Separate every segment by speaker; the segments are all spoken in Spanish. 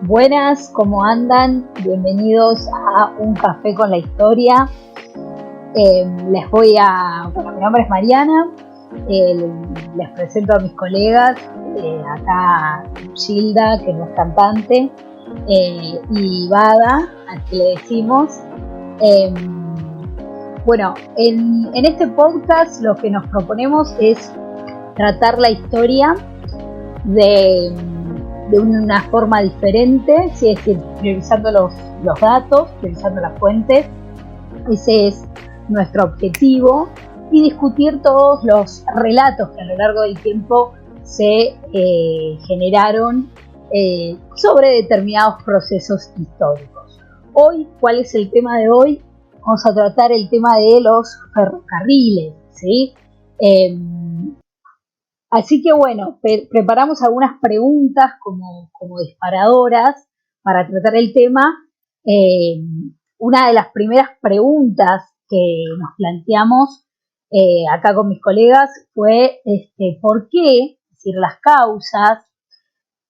Speaker 1: Buenas, ¿cómo andan? Bienvenidos a Un Café con la Historia. Mi nombre es Mariana, les presento a mis colegas, acá Gilda, que no es cantante, y Bada, al que le decimos. En este podcast lo que nos proponemos es tratar la historia de una forma diferente, ¿sí? Es decir, priorizando los datos, priorizando las fuentes. Ese es nuestro objetivo, y discutir todos los relatos que a lo largo del tiempo se generaron sobre determinados procesos históricos. Hoy, ¿cuál es el tema de hoy? Vamos a tratar el tema de los ferrocarriles, ¿sí? Así que bueno, preparamos algunas preguntas como disparadoras para tratar el tema. Una de las primeras preguntas que nos planteamos acá con mis colegas fue ¿por qué? Es decir, las causas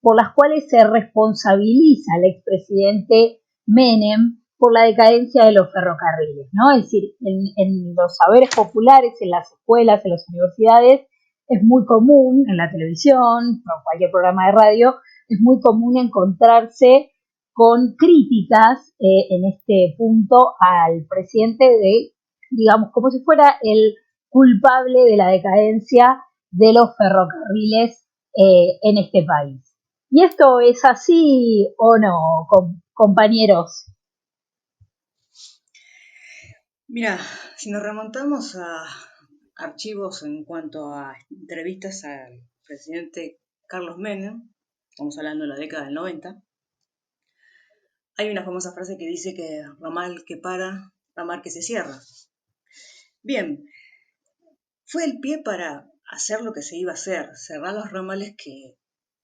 Speaker 1: por las cuales se responsabiliza al expresidente Menem por la decadencia de los ferrocarriles, ¿no? Es decir, en los saberes populares, en las escuelas, en las universidades, es muy común, en la televisión, en cualquier programa de radio, es muy común encontrarse con críticas en este punto al presidente de, digamos, como si fuera el culpable de la decadencia de los ferrocarriles en este país. ¿Y esto es así o no, compañeros?
Speaker 2: Mira, si nos remontamos a archivos en cuanto a entrevistas al presidente Carlos Menem, estamos hablando de la década del 90, hay una famosa frase que dice que ramal que para, ramal que se cierra. Bien, fue el pie para hacer lo que se iba a hacer, cerrar los ramales que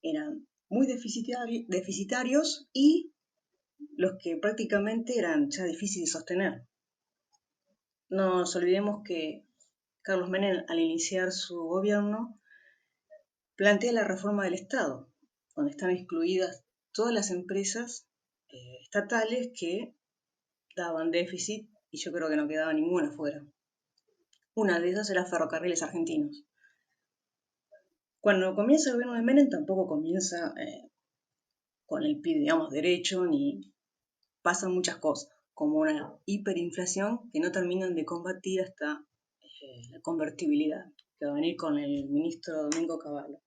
Speaker 2: eran muy deficitarios y los que prácticamente eran ya difíciles de sostener. No nos olvidemos que Carlos Menem, al iniciar su gobierno, plantea la reforma del Estado, donde están excluidas todas las empresas estatales que daban déficit, y yo creo que no quedaba ninguna fuera. Una de esas era Ferrocarriles Argentinos. Cuando comienza el gobierno de Menem tampoco comienza con el pie, digamos, derecho, ni pasan muchas cosas, como una hiperinflación que no terminan de combatir hasta la convertibilidad, que va a venir con el ministro Domingo Cavallo.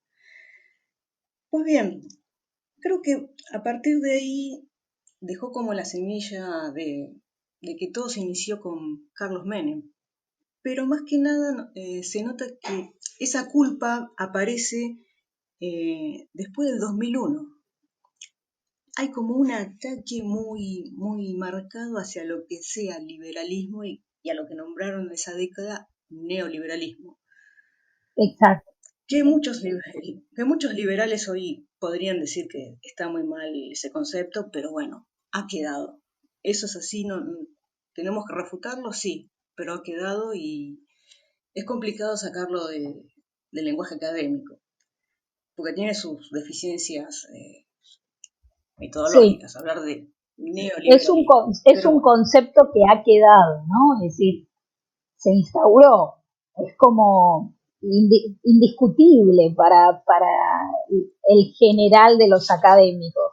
Speaker 2: Pues bien, creo que a partir de ahí dejó como la semilla de que todo se inició con Carlos Menem. Pero más que nada se nota que esa culpa aparece después del 2001. Hay como un ataque muy, muy marcado hacia lo que sea liberalismo y a lo que nombraron en esa década neoliberalismo.
Speaker 1: Exacto.
Speaker 2: Que muchos liberales hoy podrían decir que está muy mal ese concepto, pero bueno, ha quedado. Eso es así, no, tenemos que refutarlo, sí, pero ha quedado y es complicado sacarlo del lenguaje académico, porque tiene sus deficiencias
Speaker 1: Sí,
Speaker 2: metodológicas, hablar de
Speaker 1: es un,
Speaker 2: neoliberalismo.
Speaker 1: es
Speaker 2: Pero
Speaker 1: un
Speaker 2: bueno,
Speaker 1: concepto que ha quedado, ¿no? Es decir, se instauró, es como indiscutible para el general de los académicos.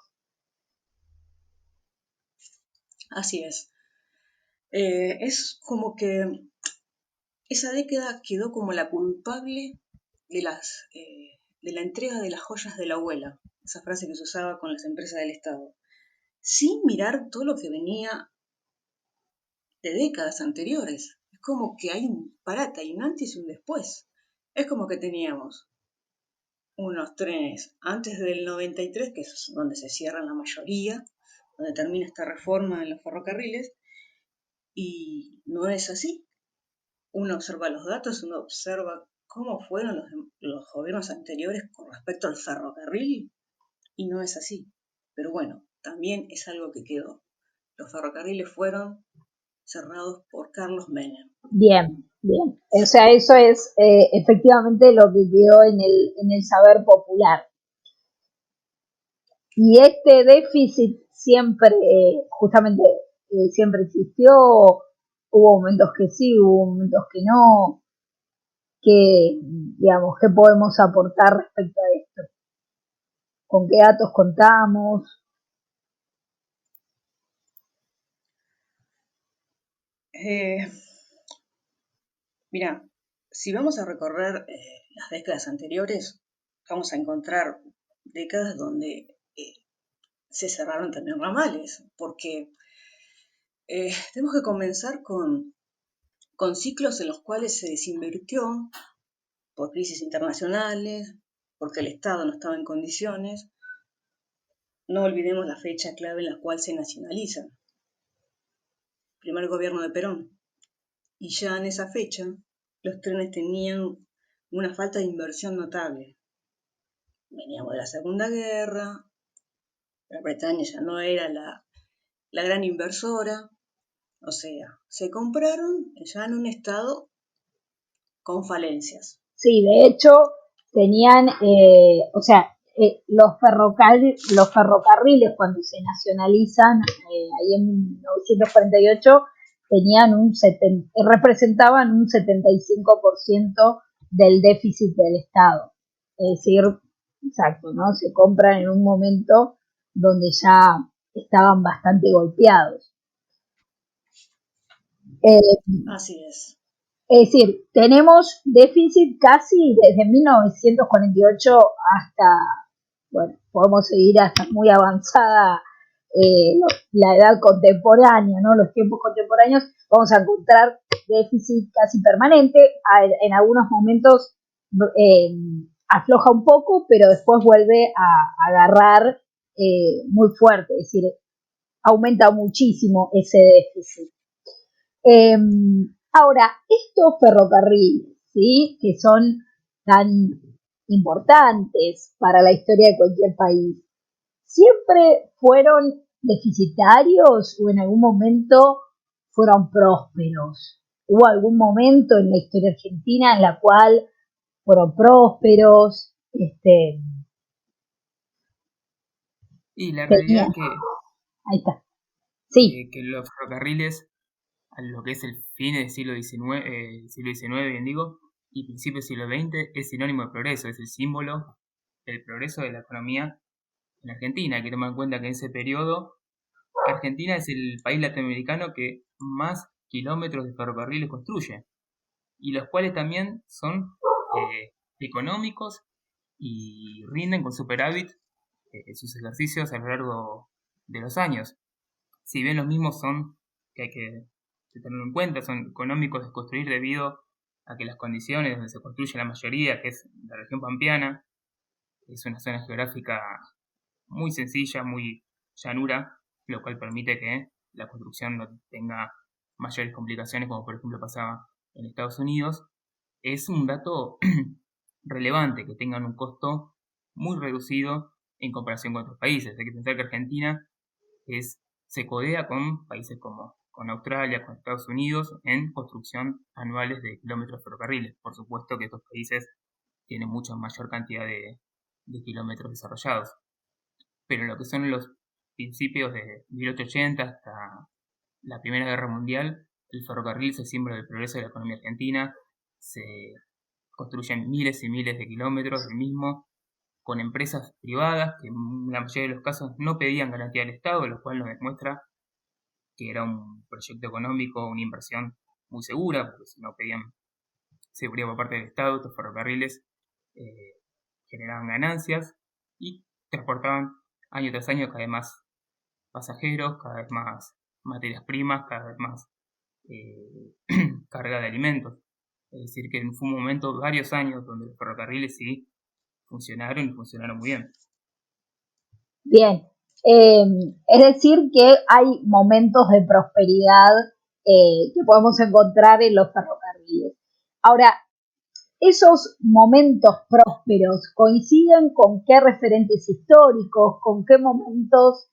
Speaker 2: así es. Es como que esa década quedó como la culpable de la entrega de las joyas de la abuela, esa frase que se usaba con las empresas del Estado, sin mirar todo lo que venía de décadas anteriores. Es como que hay un parate, hay un antes y un después. Es como que teníamos unos trenes antes del 93, que es donde se cierran la mayoría, donde termina esta reforma en los ferrocarriles, y no es así. Uno observa los datos, uno observa cómo fueron los gobiernos anteriores con respecto al ferrocarril, y no es así. Pero bueno, también es algo que quedó. Los ferrocarriles fueron cerrados por Carlos Menem.
Speaker 1: Bien, bien. O sea, eso es efectivamente lo que quedó en el saber popular. Y este déficit siempre, justamente, siempre existió, hubo momentos que sí, hubo momentos que no, que, digamos, ¿qué podemos aportar respecto a esto? ¿Con qué datos contamos?
Speaker 2: Eh, Mira, si vamos a recorrer las décadas anteriores, vamos a encontrar décadas donde se cerraron también ramales, porque tenemos que comenzar con ciclos en los cuales se desinvirtió por crisis internacionales, porque el Estado no estaba en condiciones. No olvidemos la fecha clave en la cual se nacionaliza, primer gobierno de Perón. Y ya en esa fecha los trenes tenían una falta de inversión notable. Veníamos de la Segunda Guerra, Gran Bretaña ya no era la gran inversora, o sea, se compraron ya en un estado con falencias.
Speaker 1: Sí, de hecho, tenían, o sea, los ferrocarriles cuando se nacionalizan, ahí en 1948, representaban un 75% del déficit del Estado. Es decir, exacto, ¿no? Se compran en un momento donde ya estaban bastante golpeados.
Speaker 2: Así es.
Speaker 1: Es decir, tenemos déficit casi desde 1948 hasta, bueno, podemos seguir hasta muy avanzada la edad contemporánea, ¿no? Los tiempos contemporáneos, vamos a encontrar déficit casi permanente. En algunos momentos afloja un poco, pero después vuelve a agarrar muy fuerte, es decir, aumenta muchísimo ese déficit. Eh, Ahora, estos ferrocarriles, ¿sí? Que son tan importantes para la historia de cualquier país, ¿siempre fueron deficitarios o en algún momento fueron prósperos? ¿Hubo algún momento en la historia argentina en la cual fueron prósperos?
Speaker 3: Y la realidad
Speaker 1: Tenían,
Speaker 3: es que,
Speaker 1: ahí está. Sí,
Speaker 3: que los ferrocarriles, a lo que es el fin del siglo XIX, bien digo, y principio del siglo XX, es sinónimo de progreso, es el símbolo del progreso de la economía en Argentina. Hay que tomar en cuenta que en ese periodo Argentina es el país latinoamericano que más kilómetros de ferrocarriles construye, y los cuales también son económicos y rinden con superávit sus ejercicios a lo largo de los años. Si bien los mismos son, que hay que tenerlo en cuenta, son económicos de construir debido a que las condiciones donde se construye la mayoría, que es la región pampeana, es una zona geográfica muy sencilla, muy llanura, lo cual permite que la construcción no tenga mayores complicaciones como por ejemplo pasaba en Estados Unidos. Es un dato relevante que tengan un costo muy reducido en comparación con otros países. Hay que pensar que Argentina se codea con países como con Australia, con Estados Unidos, en construcción anuales de kilómetros de ferrocarriles. Por supuesto que estos países tienen mucha mayor cantidad de kilómetros desarrollados. Pero lo que son los principios de 1880 hasta la Primera Guerra Mundial, el ferrocarril es el símbolo del progreso de la economía argentina. Se construyen miles y miles de kilómetros del mismo con empresas privadas que en la mayoría de los casos no pedían garantía del Estado, lo cual nos demuestra que era un proyecto económico, una inversión muy segura, porque si no pedían seguridad por parte del Estado, estos ferrocarriles eh, generaban ganancias y transportaban año tras año cada vez más pasajeros, cada vez más materias primas, cada vez más eh, carga de alimentos. Es decir, que fue un momento, varios años, donde los ferrocarriles sí funcionaron y funcionaron muy bien.
Speaker 1: bien. Es decir, que hay momentos de prosperidad que podemos encontrar en los ferrocarriles. Ahora, esos momentos prósperos coinciden con qué referentes históricos, con qué momentos,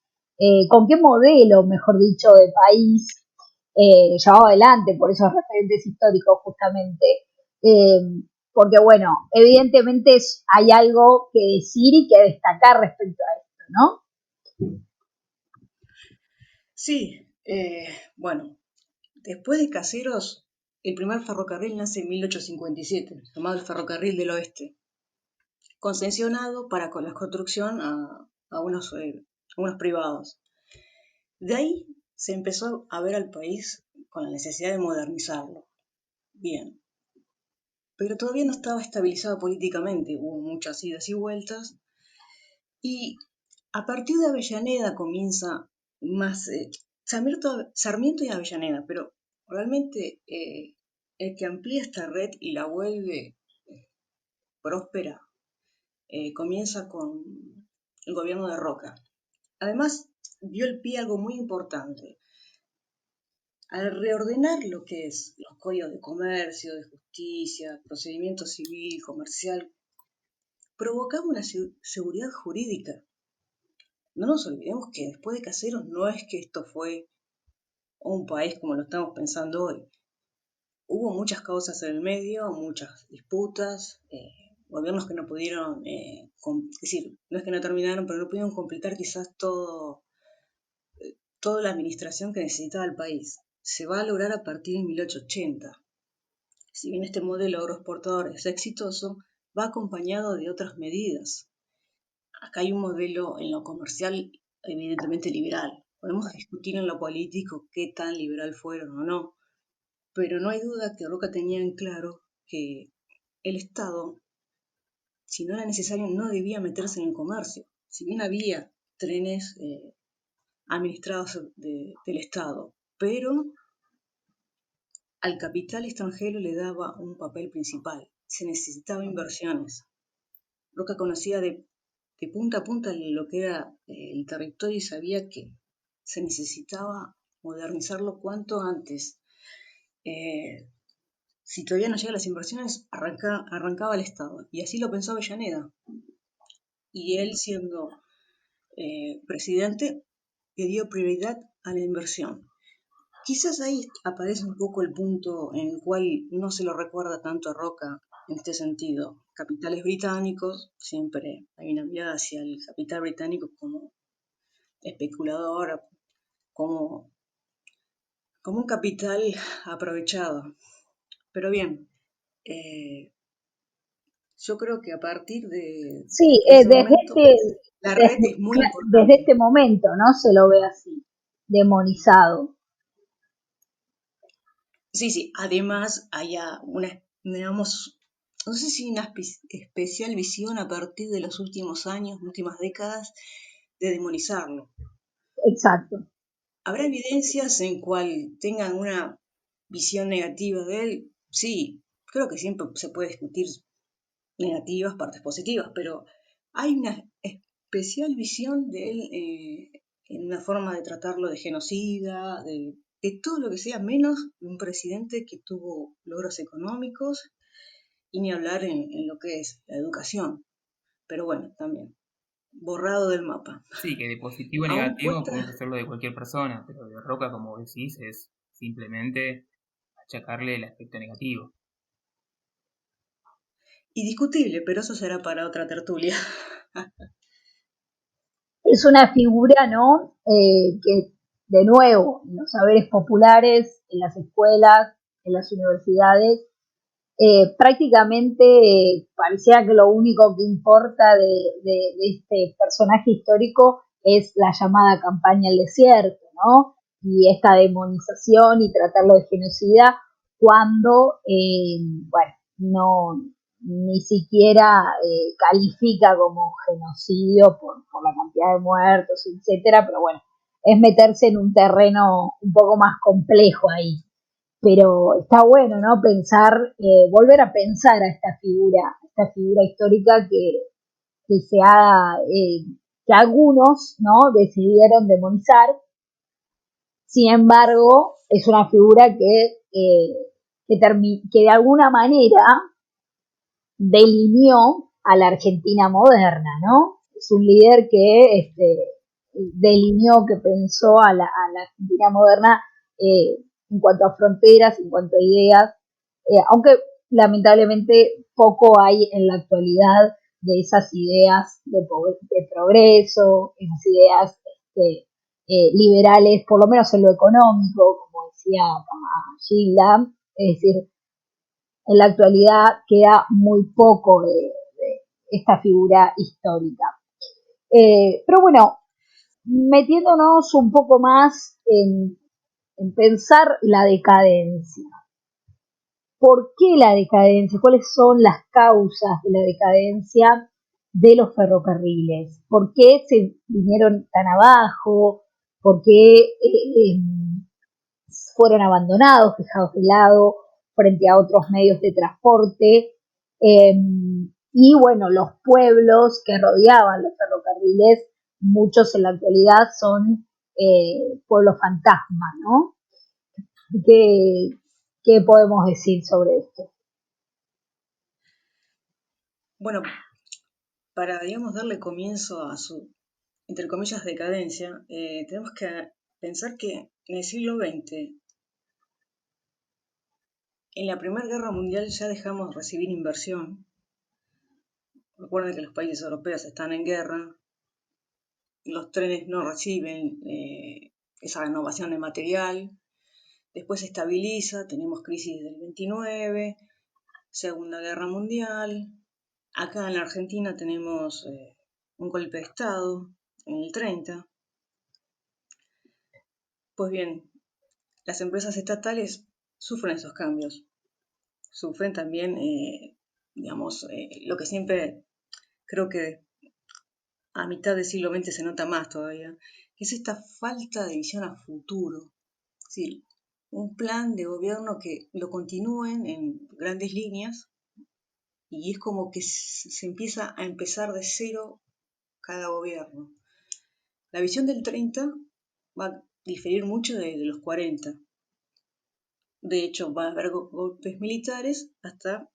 Speaker 1: con qué modelo, mejor dicho, de país llevado adelante por esos referentes históricos justamente. Eh, Porque bueno, evidentemente hay algo que decir y que destacar respecto a esto, ¿no?
Speaker 2: Sí, bueno, después de Caseros, el primer ferrocarril nace en 1857, llamado el Ferrocarril del Oeste, concesionado para con la construcción a unos privados. De ahí se empezó a ver al país con la necesidad de modernizarlo. Bien, pero todavía no estaba estabilizado políticamente, hubo muchas idas y vueltas, y a partir de Avellaneda comienza más Sarmiento y Avellaneda, pero realmente el que amplía esta red y la vuelve próspera comienza con el gobierno de Roca. Además, dio el pie a algo muy importante. Al reordenar lo que es los códigos de comercio, de justicia, procedimiento civil, comercial, provocaba una seguridad jurídica. No nos olvidemos que después de Caseros no es que esto fue un país como lo estamos pensando hoy. Hubo muchas causas en el medio, muchas disputas, gobiernos que no pudieron, es decir, no es que no terminaron, pero no pudieron completar quizás toda la administración que necesitaba el país. Se va a lograr a partir de 1880. Si bien este modelo agroexportador es exitoso, va acompañado de otras medidas. Acá hay un modelo en lo comercial evidentemente liberal. Podemos discutir en lo político qué tan liberal fueron o no, pero no hay duda que Roca tenía en claro que el Estado, si no era necesario, no debía meterse en el comercio. Si bien había trenes administrados del Estado, pero al capital extranjero le daba un papel principal. Se necesitaba inversiones. Roca conocía de punta a punta lo que era el territorio y sabía que se necesitaba modernizarlo cuanto antes. Si todavía no llegan las inversiones, arrancaba el Estado. Y así lo pensó Avellaneda. Y él, siendo presidente, le dio prioridad a la inversión. Quizás ahí aparece un poco el punto en el cual no se lo recuerda tanto a Roca en este sentido. Capitales británicos, siempre hay una mirada hacia el capital británico como especulador, como un capital aprovechado. Pero bien, yo creo que a partir de
Speaker 1: Sí,
Speaker 2: ese momento la red es muy
Speaker 1: desde
Speaker 2: importante.
Speaker 1: este momento, ¿no? Se lo ve así, demonizado.
Speaker 2: Sí, además hay una, digamos, no sé si una especial visión a partir de los últimos años, últimas décadas, de demonizarlo.
Speaker 1: Exacto.
Speaker 2: ¿Habrá evidencias en cual tengan una visión negativa de él? Sí, creo que siempre se puede discutir negativas, partes positivas, pero hay una especial visión de él en una forma de tratarlo de genocida, de todo lo que sea menos de un presidente que tuvo logros económicos y ni hablar en lo que es la educación. Pero bueno, también, borrado del mapa.
Speaker 3: Sí, que de positivo a
Speaker 2: Aún
Speaker 3: negativo
Speaker 2: cuesta,
Speaker 3: podemos hacerlo de cualquier persona, pero de Roca, como decís, es simplemente achacarle el aspecto negativo.
Speaker 2: y discutible, pero eso será para otra tertulia.
Speaker 1: Es una figura, ¿no? Que, de nuevo, en los saberes populares, en las escuelas, en las universidades, prácticamente parecía que lo único que importa de este personaje histórico es la llamada campaña al desierto, ¿no? Y esta demonización y tratarlo de genocida cuando, bueno, no ni siquiera califica como genocidio por la cantidad de muertos, etcétera, pero bueno, es meterse en un terreno un poco más complejo ahí. Pero está bueno, ¿no? Pensar, volver a pensar a esta figura histórica se ha, que algunos, ¿no? Decidieron demonizar. Sin embargo, es una figura que de alguna manera delineó a la Argentina moderna, ¿no? Es un líder que delineó, que pensó a la Argentina moderna en cuanto a fronteras, en cuanto a ideas, aunque lamentablemente poco hay en la actualidad de esas ideas de progreso, esas ideas liberales, por lo menos en lo económico, como decía Gilda, es decir, en la actualidad queda muy poco de esta figura histórica. Pero bueno, metiéndonos un poco más en pensar la decadencia. ¿Por qué la decadencia? ¿Cuáles son las causas de la decadencia de los ferrocarriles? ¿Por qué se vinieron tan abajo? ¿Por qué fueron abandonados, dejados de lado frente a otros medios de transporte? Y bueno, los pueblos que rodeaban los ferrocarriles, muchos en la actualidad son pueblos fantasma, ¿no? ¿Qué, ¿Qué podemos decir sobre esto?
Speaker 2: Bueno, para, digamos, darle comienzo a su, entre comillas, decadencia, tenemos que pensar que en el siglo XX, en la Primera Guerra Mundial ya dejamos de recibir inversión. Recuerden que los países europeos están en guerra, los trenes no reciben esa renovación de material, después se estabiliza, tenemos crisis del 29, Segunda Guerra Mundial, acá en la Argentina tenemos un golpe de Estado en el 30. Pues bien, las empresas estatales sufren esos cambios, sufren también, digamos, lo que siempre creo que a mitad del siglo XX se nota más todavía, que es esta falta de visión a futuro. Es decir, un plan de gobierno que lo continúen en grandes líneas y es como que se empieza a empezar de cero cada gobierno. La visión del 30 va a diferir mucho de los 40. De hecho, va a haber golpes militares hasta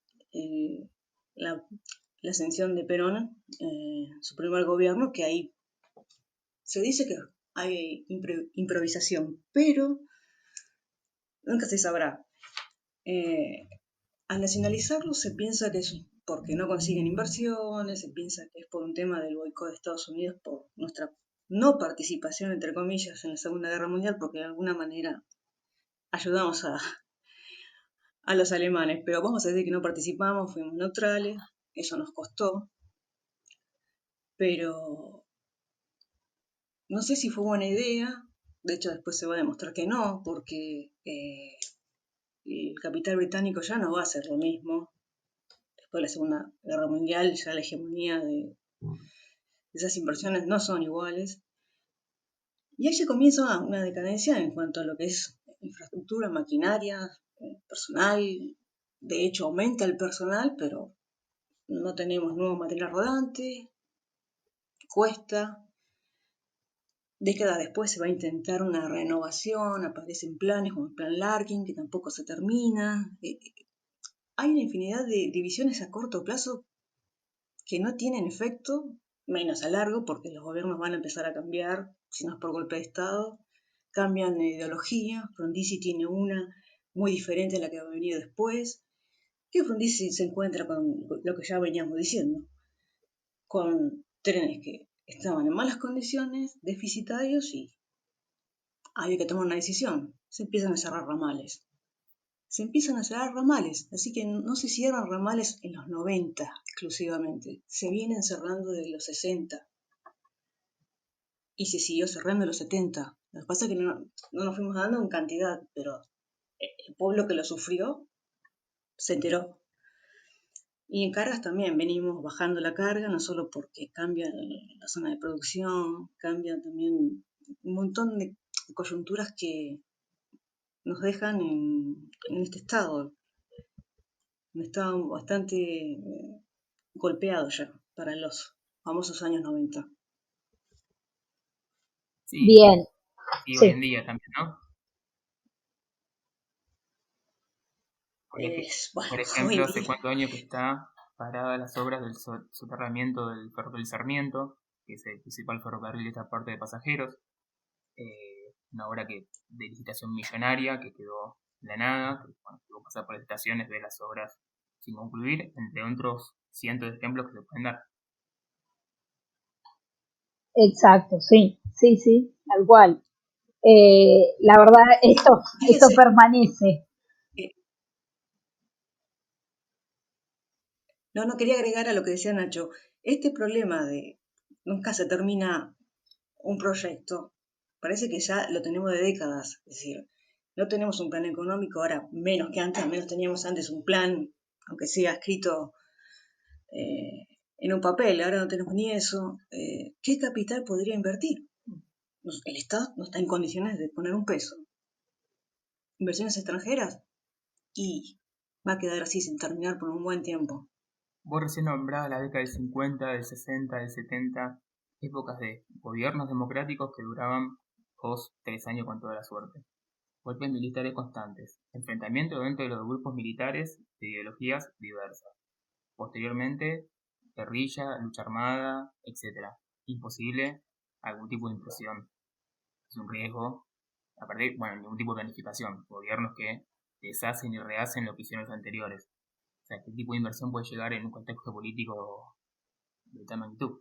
Speaker 2: la, la ascensión de Perón, su primer gobierno, que ahí se dice que hay improvisación, pero nunca se sabrá. Al nacionalizarlo se piensa que es porque no consiguen inversiones, se piensa que es por un tema del boicot de Estados Unidos por nuestra no participación, entre comillas, en la Segunda Guerra Mundial, porque de alguna manera ayudamos a los alemanes, pero vamos a decir que no participamos, fuimos neutrales, eso nos costó, pero no sé si fue buena idea, de hecho después se va a demostrar que no, porque el capital británico ya no va a ser lo mismo. Después de la Segunda Guerra Mundial ya la hegemonía de esas inversiones no son iguales. Y ahí se comienza una decadencia en cuanto a lo que es infraestructura, maquinaria, personal. De hecho aumenta el personal, pero no tenemos nuevo material rodante, cuesta. Décadas después se va a intentar una renovación, aparecen planes como el plan Larkin, que tampoco se termina. Hay una infinidad de divisiones a corto plazo que no tienen efecto, menos a largo, porque los gobiernos van a empezar a cambiar, si no es por golpe de Estado, cambian de ideología. Frondizi tiene una muy diferente a la que va a venir después, que Frondizi se encuentra con lo que ya veníamos diciendo, con trenes que estaban en malas condiciones, deficitarios, y hay que tomar una decisión. Se empiezan a cerrar ramales. Así que no se cierran ramales en los 90 exclusivamente, se vienen cerrando desde los 60 y se siguió cerrando en los 70. Lo que pasa es que no nos fuimos dando en cantidad, pero el pueblo que lo sufrió se enteró. Y en cargas también venimos bajando la carga, no solo porque cambia la zona de producción, cambian también un montón de coyunturas que nos dejan en este estado. Estaba bastante golpeado ya para los famosos años 90.
Speaker 3: Sí,
Speaker 1: Bien,
Speaker 3: y hoy en
Speaker 1: sí,
Speaker 3: día también, ¿no?
Speaker 2: Bueno,
Speaker 3: Por
Speaker 2: hoy en
Speaker 3: ejemplo, hace
Speaker 2: día.
Speaker 3: 4 años que está parada las obras del soterramiento del ferrocarril Sarmiento, que es el principal ferrocarril de esta parte de pasajeros. Una obra de licitación millonaria que quedó en la nada, que bueno, tuvo que pasar por estaciones de las obras sin concluir, entre otros cientos de ejemplos que se pueden dar.
Speaker 1: exacto, sí, sí, sí. tal cual. La verdad, esto
Speaker 2: Fíjese,
Speaker 1: permanece.
Speaker 2: eh, no quería agregar a lo que decía Nacho. Este problema de nunca se termina un proyecto, parece que ya lo tenemos de décadas. Es decir, no tenemos un plan económico ahora, menos que antes, al menos teníamos antes un plan, aunque sea escrito en un papel, ahora no tenemos ni eso. ¿Qué capital podría invertir? El Estado no está en condiciones de poner un peso. Inversiones extranjeras y va a quedar así sin terminar por un buen tiempo.
Speaker 3: Vos recién nombrabas la década del 50, del 60, del 70, épocas de gobiernos democráticos que duraban 2, 3 años con toda la suerte. Golpes militares constantes, enfrentamientos dentro de los grupos militares de ideologías diversas. Posteriormente, guerrilla, lucha armada, etc. Imposible algún tipo de inclusión. Es un riesgo. Aparte, ningún tipo de planificación. Gobiernos que deshacen y rehacen lo que hicieron los anteriores. O sea, ¿qué tipo de inversión puede llegar en un contexto político de tal magnitud?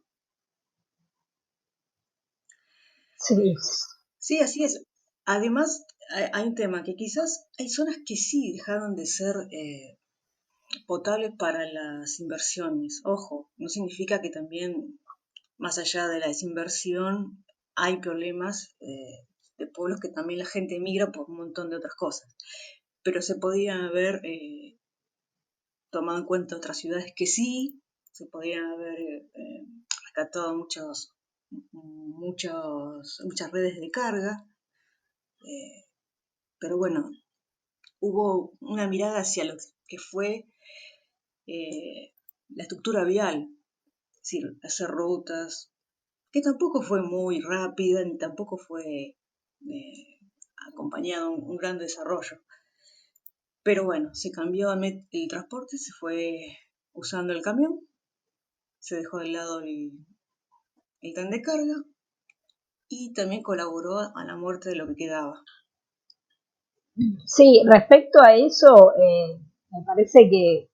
Speaker 1: Sí.
Speaker 2: Sí, así es. Además, hay un tema que quizás hay zonas que sí dejaron de ser potables para las inversiones. Ojo, no significa que también, más allá de la desinversión, hay problemas de pueblos que también la gente emigra por un montón de otras cosas. Pero se podía haber tomado en cuenta otras ciudades que sí, se podían haber rescatado muchas redes de carga, pero bueno, hubo una mirada hacia lo que fue la estructura vial, es decir, hacer rutas, que tampoco fue muy rápida, ni tampoco fue acompañado un gran desarrollo. Pero bueno, se cambió el transporte, se fue usando el camión, se dejó de lado el tren de carga y también colaboró a la muerte de lo que quedaba.
Speaker 1: Sí, respecto a eso, me parece que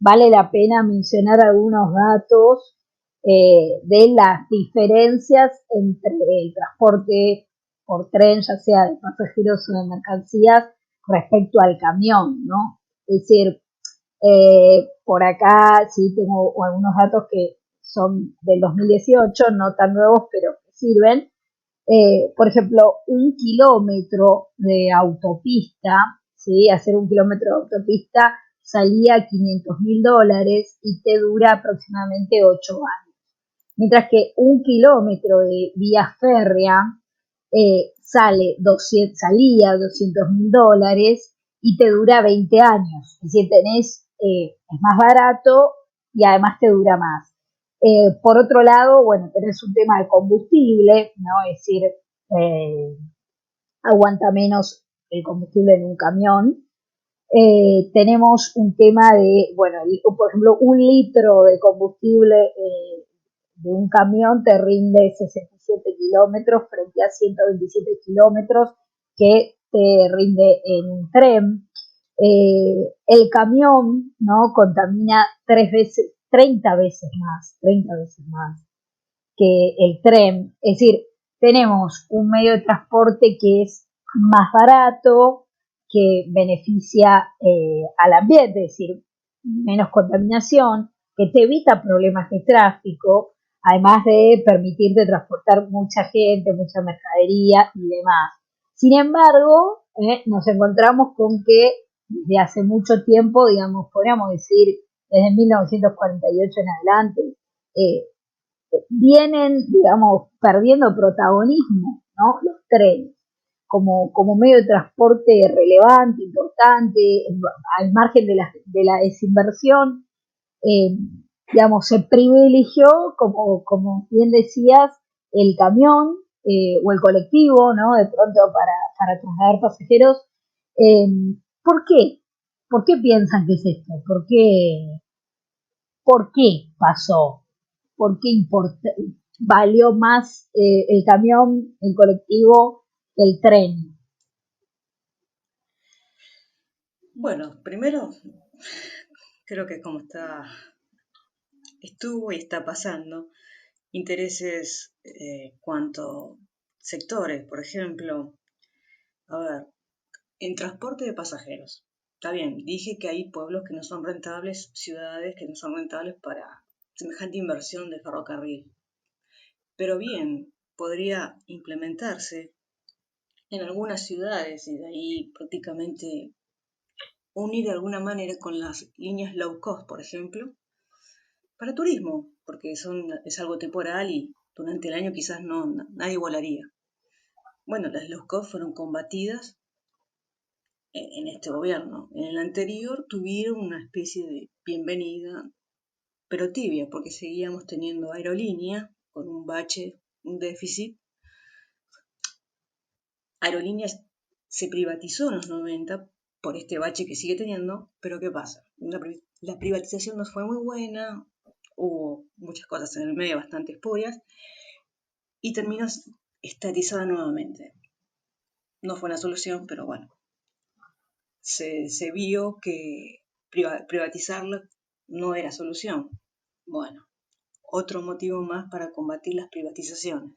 Speaker 1: vale la pena mencionar algunos datos de las diferencias entre el transporte por tren, ya sea de pasajeros o de mercancías, respecto al camión, ¿no? Es decir, por acá sí tengo algunos datos que son del 2018, no tan nuevos, pero que sirven. Por ejemplo, 1 kilómetro de autopista, ¿sí? Hacer 1 kilómetro de autopista salía $500.000 y te dura aproximadamente 8 años. Mientras que 1 kilómetro de vía férrea salía $200.000 y te dura 20 años. Es decir, es más barato y además te dura más. Por otro lado, bueno, tenés un tema de combustible, ¿no? Es decir, eh, aguanta menos el combustible en un camión. Tenemos un tema de, bueno, por ejemplo, 1 litro de combustible de un camión te rinde 67 kilómetros frente a 127 kilómetros que te rinde en un tren. El camión, ¿no? Contamina 30 veces más que el tren. Es decir, tenemos un medio de transporte que es más barato, que beneficia al ambiente, es decir, menos contaminación, que te evita problemas de tráfico, además de permitirte transportar mucha gente, mucha mercadería y demás. Sin embargo, nos encontramos con que desde hace mucho tiempo, digamos, podríamos decir desde 1948 en adelante, eh, vienen, digamos, perdiendo protagonismo, ¿no? Los trenes como medio de transporte relevante, importante, al margen de la desinversión, eh, digamos, se privilegió, como bien decías, el camión o el colectivo, ¿no? De pronto para trasladar pasajeros. Eh, ¿Por qué? ¿Por qué piensan que es esto? ¿Por qué pasó? ¿Por qué valió más el camión, el colectivo, el tren?
Speaker 2: Bueno, primero, creo que estuvo y está pasando, intereses cuanto sectores. Por ejemplo, a ver, en transporte de pasajeros. Está bien, dije que hay pueblos que no son rentables, ciudades que no son rentables para semejante inversión de ferrocarril. Pero bien, podría implementarse en algunas ciudades y de ahí prácticamente unir de alguna manera con las líneas low cost, por ejemplo, para turismo, porque es algo temporal y durante el año quizás nadie volaría. Bueno, las low cost fueron combatidas en este gobierno. En el anterior tuvieron una especie de bienvenida, pero tibia, porque seguíamos teniendo aerolínea con un bache, un déficit. Aerolíneas se privatizó en los 90 por este bache que sigue teniendo, pero ¿qué pasa? La privatización no fue muy buena, hubo muchas cosas en el medio bastante espurias y terminó estatizada nuevamente. No fue una solución, pero bueno, se vio que privatizarla no era solución. Bueno, otro motivo más para combatir las privatizaciones.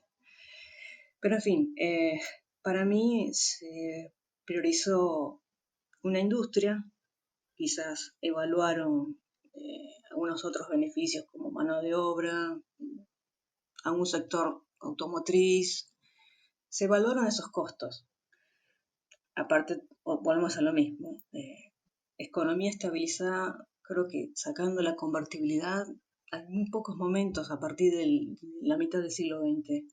Speaker 2: Pero en fin, para mí se priorizó una industria, quizás evaluaron algunos otros beneficios como mano de obra, a un sector automotriz, se evaluaron esos costos. Aparte, volvemos a lo mismo, economía estabilizada, creo que sacando la convertibilidad, hay muy pocos momentos a partir de la mitad del siglo XX.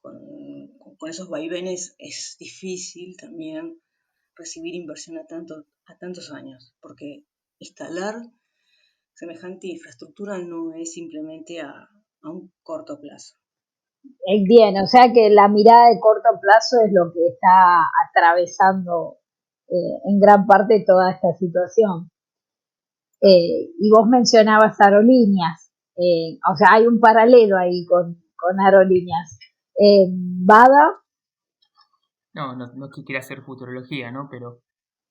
Speaker 2: Con esos vaivenes es difícil también recibir inversión a tantos años, porque instalar semejante infraestructura no es simplemente a un corto plazo.
Speaker 1: Bien, o sea que la mirada de corto plazo es lo que está atravesando en gran parte toda esta situación. Y vos mencionabas aerolíneas, o sea, hay un paralelo ahí con aerolíneas. ¿Bada?
Speaker 3: No es que quiera hacer futurología, ¿no? Pero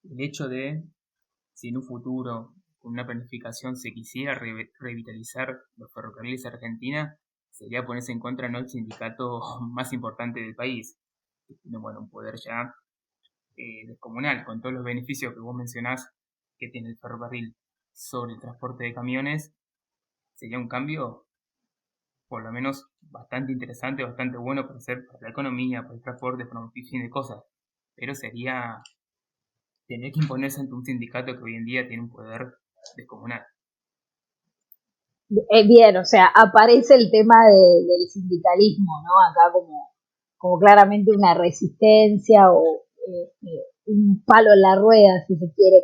Speaker 3: el hecho de, si en un futuro, con una planificación, se quisiera revitalizar los ferrocarriles de Argentina, sería ponerse en contra, ¿no?, el sindicato más importante del país. Que tiene, bueno, un poder ya descomunal, con todos los beneficios que vos mencionás que tiene el ferrocarril sobre el transporte de camiones. Sería un cambio, por lo menos, bastante interesante, bastante bueno para hacer para la economía, para el transporte, para un fin de cosas. Pero sería tener que imponerse ante un sindicato que hoy en día tiene un poder descomunal.
Speaker 1: Bien, o sea, aparece el tema del sindicalismo, ¿no? Acá como claramente una resistencia o un palo en la rueda, si se quiere,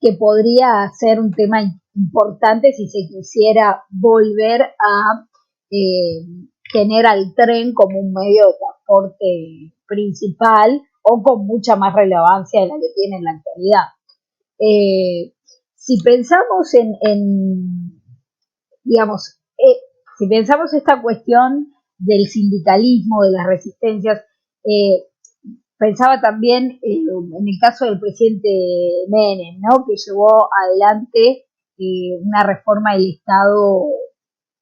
Speaker 1: que podría ser un tema importante si se quisiera volver a eh, tener al tren como un medio de transporte principal o con mucha más relevancia de la que tiene en la actualidad. Eh, si pensamos digamos, si pensamos esta cuestión del sindicalismo, de las resistencias, eh, pensaba también en el caso del presidente Menem, ¿no?, que llevó adelante una reforma del Estado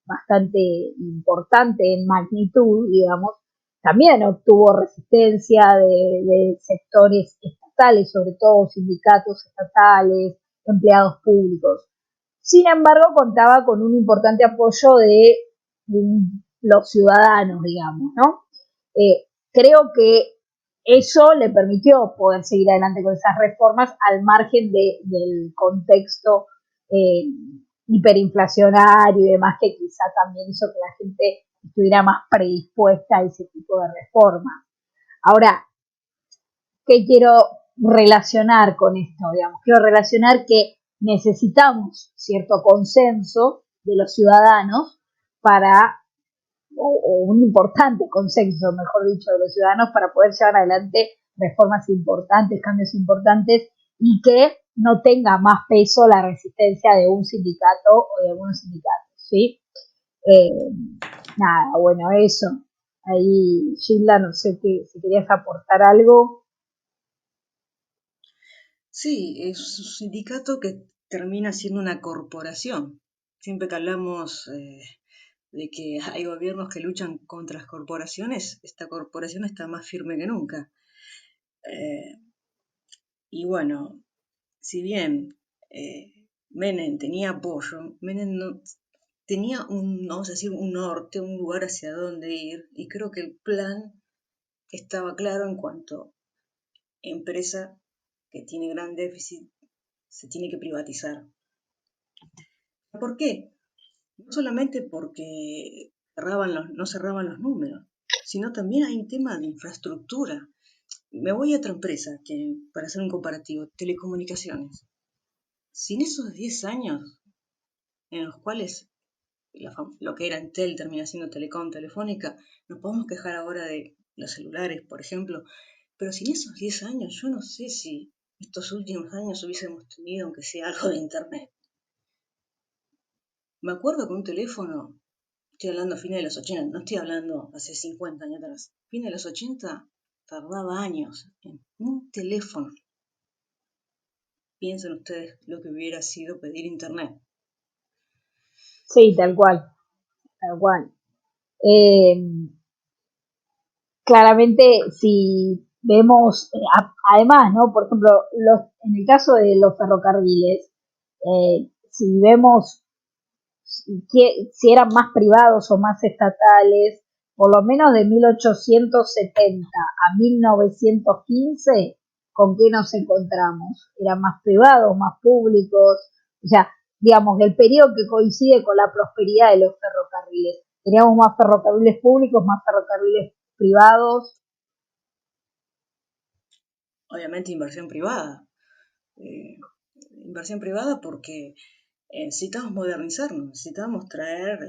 Speaker 1: bastante importante en magnitud, digamos. También obtuvo resistencia de sectores estatales, sobre todo sindicatos estatales, empleados públicos. Sin embargo, contaba con un importante apoyo de los ciudadanos, digamos, ¿no? Creo que eso le permitió poder seguir adelante con esas reformas al margen del contexto eh, hiperinflacionario y demás, que quizá también hizo que la gente estuviera más predispuesta a ese tipo de reformas. Ahora, ¿qué quiero relacionar con esto? Digamos, quiero relacionar que necesitamos cierto consenso de los ciudadanos para, o un importante consenso, mejor dicho, de los ciudadanos para poder llevar adelante reformas importantes, cambios importantes y que no tenga más peso la resistencia de un sindicato o de algunos sindicatos, ¿sí? Nada, bueno, eso. Ahí, Gilda, no sé si querías aportar algo.
Speaker 2: Sí, es un sindicato que termina siendo una corporación. Siempre que hablamos de que hay gobiernos que luchan contra las corporaciones, esta corporación está más firme que nunca. Y bueno, si bien Menem tenía apoyo, Menem no, tenía vamos a decir, un norte, un lugar hacia dónde ir, y creo que el plan estaba claro en cuanto a empresa que tiene gran déficit se tiene que privatizar. ¿Por qué? No solamente porque no cerraban los números, sino también hay un tema de infraestructura. Me voy a otra empresa, que, para hacer un comparativo, telecomunicaciones. Si en esos 10 años en los cuales lo que era Entel termina siendo Telecom, Telefónica, nos podemos quejar ahora de los celulares, por ejemplo, pero si en esos 10 años, yo no sé si estos últimos años hubiésemos tenido, aunque sea algo de Internet. Me acuerdo que un teléfono, estoy hablando a fines de los 80, no estoy hablando hace 50 años atrás, fines de los 80 tardaba años en un teléfono. Piensen ustedes lo que hubiera sido pedir Internet.
Speaker 1: Sí, tal cual, tal cual. Claramente, si vemos, además, ¿no? Por ejemplo, en el caso de los ferrocarriles, si vemos si eran más privados o más estatales, por lo menos de 1870 a 1915, ¿con qué nos encontramos? ¿Eran más privados, más públicos? O sea, digamos, el periodo que coincide con la prosperidad de los ferrocarriles. ¿Teníamos más ferrocarriles públicos, más ferrocarriles privados?
Speaker 2: Obviamente inversión privada. Inversión privada porque necesitamos modernizarnos, necesitamos traer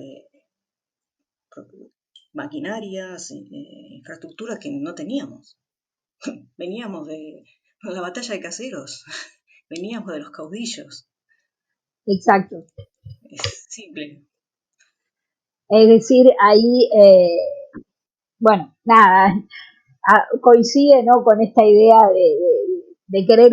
Speaker 2: maquinarias, infraestructura que no teníamos. Veníamos de la batalla de Caseros, veníamos de los caudillos.
Speaker 1: Exacto.
Speaker 2: Es simple.
Speaker 1: Es decir, ahí, bueno, nada, coincide, ¿no?, con esta idea de querer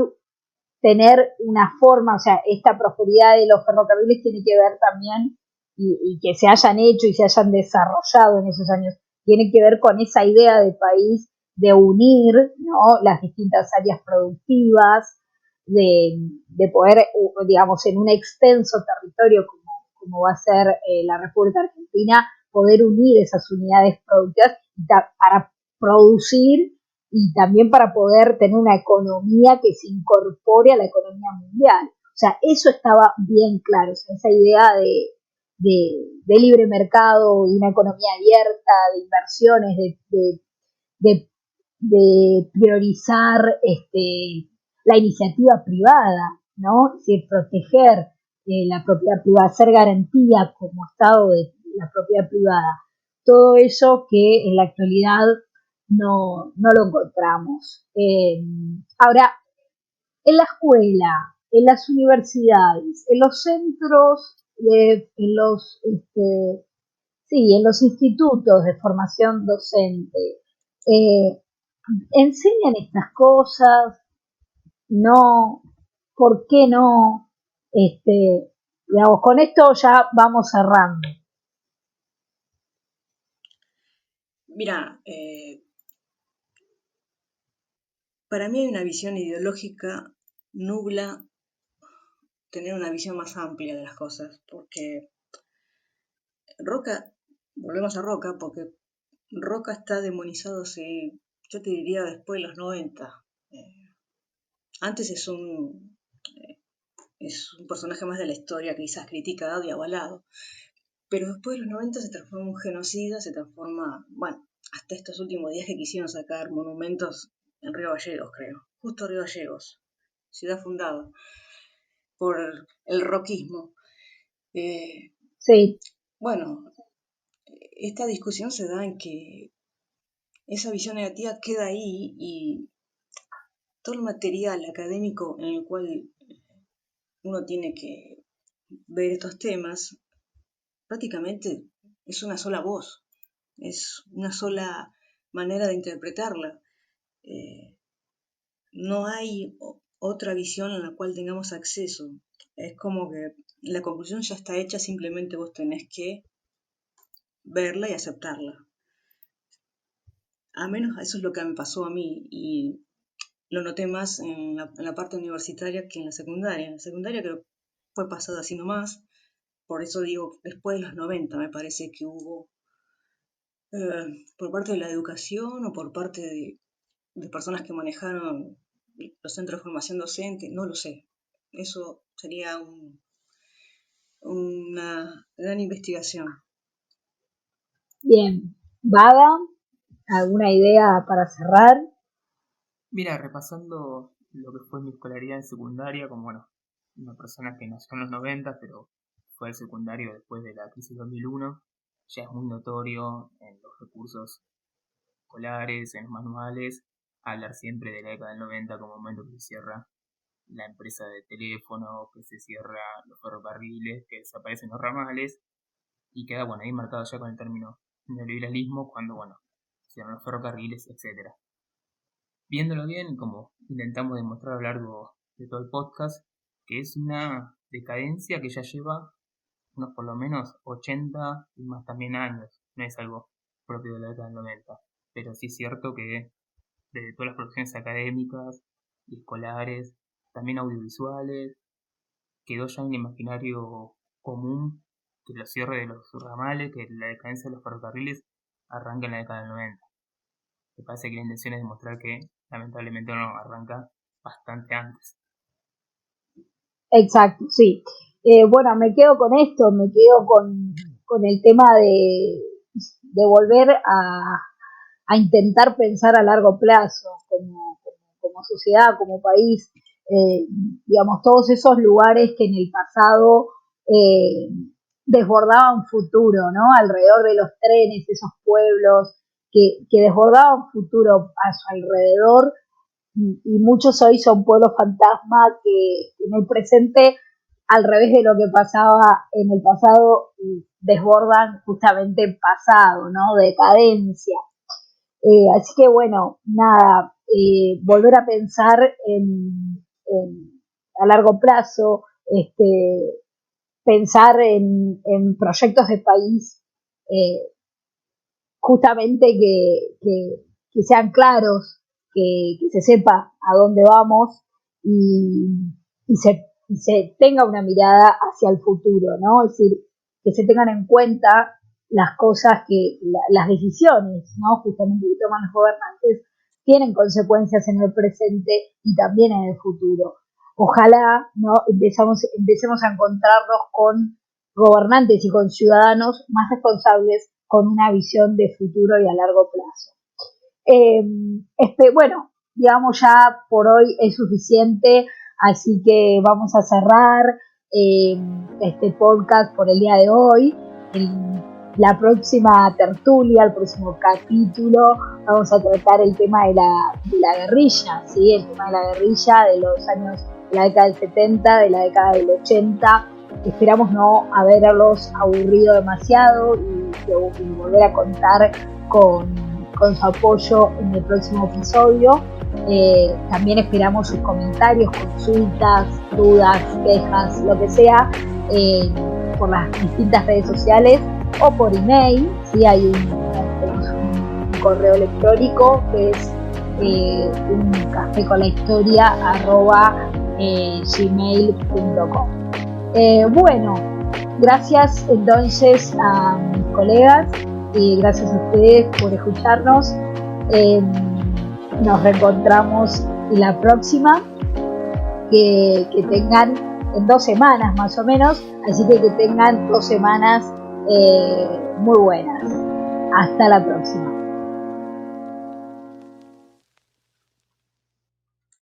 Speaker 1: tener una forma, o sea, esta prosperidad de los ferrocarriles tiene que ver también, y que se hayan hecho y se hayan desarrollado en esos años, tiene que ver con esa idea de país de unir, ¿no?, las distintas áreas productivas, de poder, digamos, en un extenso territorio como va a ser la República Argentina, poder unir esas unidades productivas para producir y también para poder tener una economía que se incorpore a la economía mundial. O sea, eso estaba bien claro, o sea, esa idea de libre mercado, de una economía abierta, de inversiones, de priorizar la iniciativa privada, ¿no? Es decir, proteger la propiedad privada, hacer garantía como Estado de la propiedad privada. Todo eso que en la actualidad no lo encontramos. Ahora, en la escuela, en las universidades, en los centros, en los institutos de formación docente, enseñan estas cosas, no, ¿por qué no? Digamos, con esto ya vamos cerrando.
Speaker 2: Mira, para mí hay una visión ideológica nubla tener una visión más amplia de las cosas, porque Roca, volvemos a Roca, porque Roca está demonizado hace, yo te diría, después de los 90. Antes es un personaje más de la historia, quizás criticado y avalado, pero después de los 90 se transforma en un genocida, se transforma, bueno, hasta estos últimos días que quisieron sacar monumentos en Río Gallegos, creo, justo Río Gallegos, ciudad fundada por el roquismo.
Speaker 1: Sí.
Speaker 2: Bueno, esta discusión se da en que esa visión negativa queda ahí y todo el material académico en el cual uno tiene que ver estos temas, prácticamente es una sola voz, es una sola manera de interpretarla. No hay otra visión a la cual tengamos acceso. Es como que la conclusión ya está hecha, simplemente vos tenés que verla y aceptarla. A menos eso es lo que me pasó a mí y lo noté más en la parte universitaria que en la secundaria. En la secundaria creo que fue pasado así nomás. Por eso digo, después de los 90 me parece que hubo, por parte de la educación o por parte de personas que manejaron los centros de formación docente, no lo sé. Eso sería una gran investigación.
Speaker 1: Bien, Vaga, ¿alguna idea para cerrar?
Speaker 3: Mira, repasando lo que fue mi escolaridad en secundaria, como bueno, una persona que nació en los 90, pero fue al secundario después de la crisis 2001, ya es muy notorio en los recursos escolares, en los manuales, hablar siempre de la década del 90 como momento que se cierra la empresa de teléfono, que se cierra los ferrocarriles, que desaparecen los ramales, y queda, bueno, ahí marcado ya con el término neoliberalismo, cuando, bueno, se cierran los ferrocarriles, etcétera. Viéndolo bien, como intentamos demostrar a lo largo de todo el podcast, que es una decadencia que ya lleva unos por lo menos 80 y más también años, no es algo propio de la década del 90, pero sí es cierto que desde todas las producciones académicas y escolares, también audiovisuales, quedó ya en el imaginario común que los cierres de los ramales, que la decadencia de los ferrocarriles arranca en la década del 90. Me parece que la intención es demostrar que lamentablemente no arranca bastante antes.
Speaker 1: Exacto, sí. Bueno, me quedo con esto, me quedo con el tema de volver a intentar pensar a largo plazo como sociedad, como país, digamos, todos esos lugares que en el pasado desbordaban futuro, ¿no? Alrededor de los trenes, esos pueblos que desbordaban futuro a su alrededor, y muchos hoy son pueblos fantasma que en el presente, al revés de lo que pasaba en el pasado, desbordan justamente el pasado, ¿no? Decadencia. Así que bueno, nada, volver a pensar a largo plazo, pensar en proyectos de país, justamente que sean claros, que se sepa a dónde vamos y se tenga una mirada hacia el futuro, ¿no? Es decir, que se tengan en cuenta las cosas las decisiones, ¿no? Justamente que toman los gobernantes tienen consecuencias en el presente y también en el futuro. Ojalá, ¿no? Empecemos a encontrarnos con gobernantes y con ciudadanos más responsables con una visión de futuro y a largo plazo. Bueno, digamos ya por hoy es suficiente, así que vamos a cerrar este podcast por el día de hoy. La próxima tertulia, el próximo capítulo, vamos a tratar el tema de la guerrilla, ¿sí? El tema de la guerrilla de los años, de la década del 70, de la década del 80. Esperamos no haberlos aburrido demasiado y volver a contar con su apoyo en el próximo episodio. También esperamos sus comentarios, consultas, dudas, quejas, lo que sea, por las distintas redes sociales o por email. ¿Sí? Hay un correo electrónico que es uncafeconlahistoria@gmail.com. Bueno, gracias entonces a mis colegas y gracias a ustedes por escucharnos. Nos reencontramos la próxima, que tengan en 2 semanas más o menos, así que tengan 2 semanas muy buenas. Hasta la próxima.